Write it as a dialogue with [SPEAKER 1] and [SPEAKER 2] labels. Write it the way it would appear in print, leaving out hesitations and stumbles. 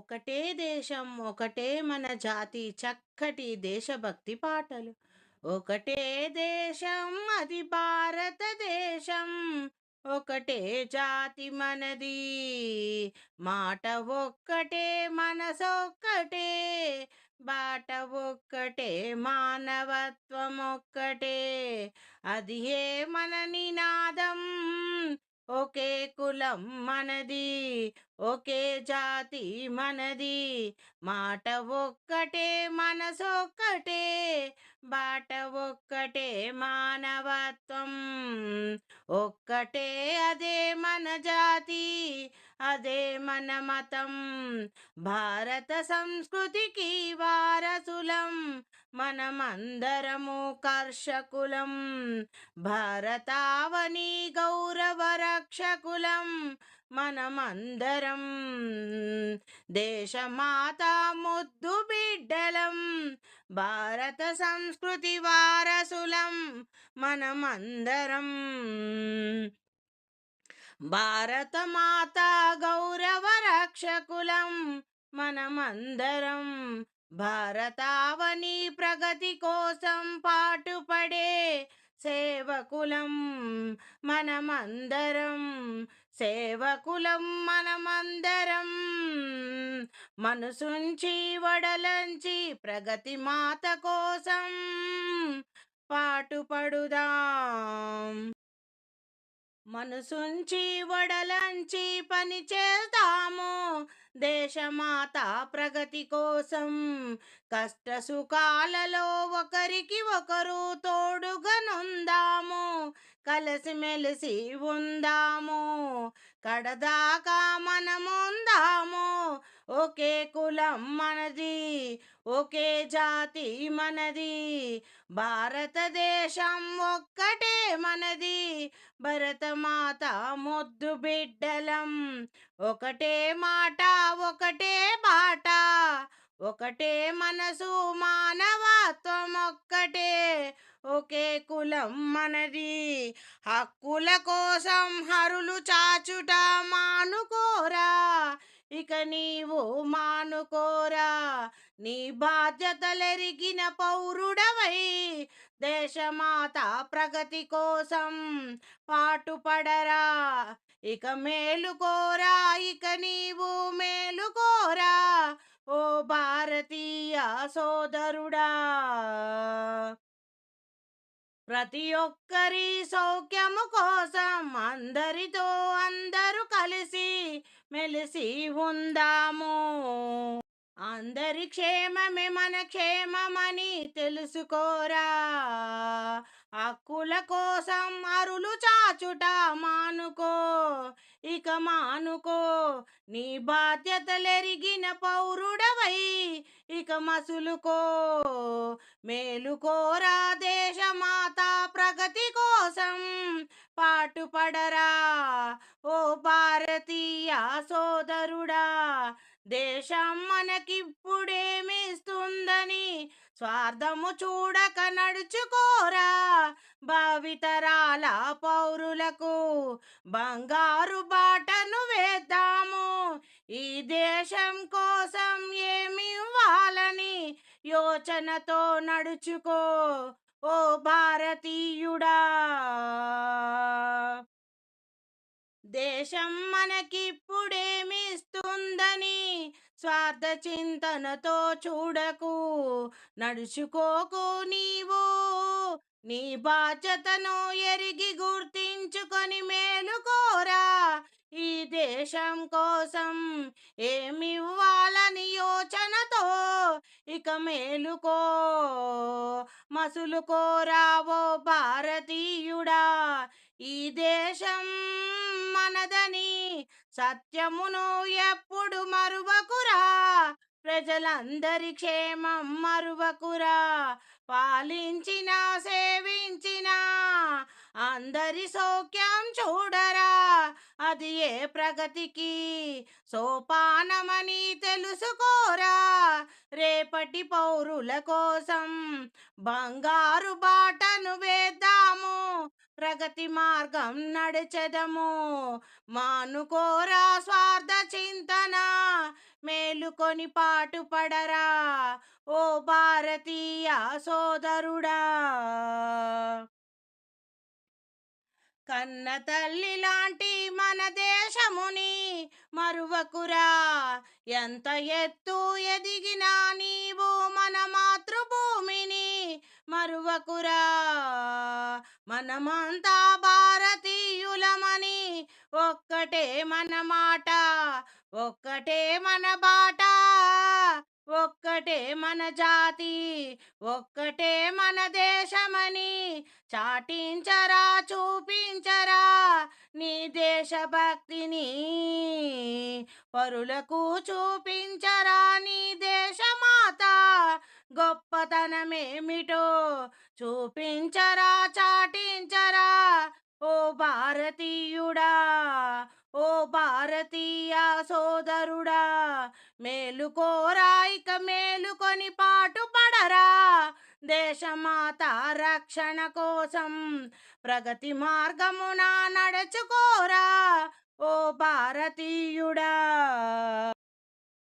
[SPEAKER 1] ఒకటే దేశం ఒకటే మన జాతి చక్కటి దేశభక్తి పాటలు. ఒకటే దేశం అది భారతదేశం. ఒకటే జాతి మనది. మాట ఒక్కటే మనసొక్కటే. బాట ఒక్కటే మానవత్వం ఒక్కటే. అది ఏ మన నినాదం. ఒకే కులం మనది. ఒకే జాతి మనది. మాట ఒక్కటే మనసొక్కటే. బాట ఒక్కటే మానవత్వం ఒక్కటే. అదే మన జాతి. అదే మన మతం. భారత సంస్కృతికి వారసులం. మనమందరము కర్షకులం. భారతావని గౌరవ రక్షకులం. మనమందరం దేశమాత ముద్దు బిడ్డలం. భారత సంస్కృతి వారసులం. మనమందరం భారతమాత గౌరవ రక్షకులం. మనమందరం భారతావని ప్రగతి కోసం పాటుపడే సేవకులం. మనమందరం సేవకులం. మనమందరం మనసుంచి వడలంచి ప్రగతి మాత కోసం పాటుపడుదాం. మనసుంచి వడలంచి పని చేస్తాము దేశమాత ప్రగతి కోసం. కష్ట సుఖాలలో ఒకరికి ఒకరు తోడుగనుందాము. కలిసిమెలిసి ఉందాము. కడదాకా మనముందాము. ఒకే కులం మనది. ఒకే జాతి మనది. భారతదేశం ఒక్కటే మనది. భరతమాత ముద్దు బిడ్డలం. ఒకటే మాట ఒకటే బాట. ఒకటే మనసు మానవత్వం ఒక్కటే. ఒకే కులం మనది. హక్కుల కోసం హరులు చాచుట మానుకోరా. ఇక నీవు మానుకోరా. నీ బాధ్యతలెరిగిన పౌరుడవై దేశమాత ప్రగతి కోసం పాటుపడరా. ఇక మేలుకోరా. ఇక నీవు మేలుకోరా. ఓ భారతీయ సోదరుడా. ప్రతి ఒక్కరి సౌఖ్యము కోసం అందరితో అందరూ కలిసి మెలిసి ఉందాము. అందరి క్షేమమే మన క్షేమమని తెలుసుకోరా. హక్కుల కోసం అరులు చాచుట మానుకో. ఇక మానుకో. నీ బాధ్యతలెరిగిన పౌరుడవై ఇక మసులుకో. మేలుకోరా. దేశమాత ప్రగతి కోసం పాటుపడరా. ఓ భారతీయ సోదరుడా. దేశం మనకిప్పుడేమిస్తుందని స్వార్థము చూడక నడుచుకోరా. భావితరాల పౌరులకు బంగారు బాటను వేద్దాము. ఈ దేశం కోసం ఏమి ఇవ్వాలని యోచనతో నడుచుకో. ఓ భారతీయుడా. దేశం మనకిప్పుడేమిస్తుందని స్వార్థ చింతనతో చూడకు. నడుచుకోకు నీవు. నీ బాధ్యతను ఎరిగి గుర్తించుకొని మేలుకోరా. ఈ దేశం కోసం ఏమివ్వాలని యోచనతో ఇక మేలుకో. మసులుకోరా. ఓ భారతీయుడా. ఈ దేశం మనదని సత్యమును ఎప్పుడు మరువకురా. ప్రజలందరి క్షేమం మరువకురా. పాలించిన సేవించిన అందరి సౌఖ్యం చూడరా. అది ఏ ప్రగతికి సోపానమని తెలుసుకోరా. రేపటి పౌరుల కోసం బంగారు బాటను వేద్దాము. ప్రగతి మార్గం నడిచెదము. మానుకోరా స్వార్థ చింతన. మేలు మేలుకొని పాటుపడరా ఓ భారతీయ సోదరుడా. కన్న తల్లి లాంటి మన దేశముని మరువకురా, ఎంత ఎత్తు ఎదిగినా నీవు మన మాతృభూమిని మరువకురా. మనమంతా భారతీయులమని ఒక్కటే మన మాట, ఒక్కటే మన బాట, ఒక్కటే మన జాతి, ఒక్కటే మన దేశమని చాటించరా, చూపించరా నీ దేశభక్తిని. పరులకు చూపించరా నీ దేశమాత గొప్పతనమేమిటో, చూపించరా, చాటించరా ఓ భారతీయుడా, ఓ భారతీయ సోదరుడా. మేలుకోరా, ఇక మేలుకొని పాటుపడరా దేశమాత రక్షణ కోసం, ప్రగతి మార్గమున నడుచుకోరా ఓ భారతీయుడా.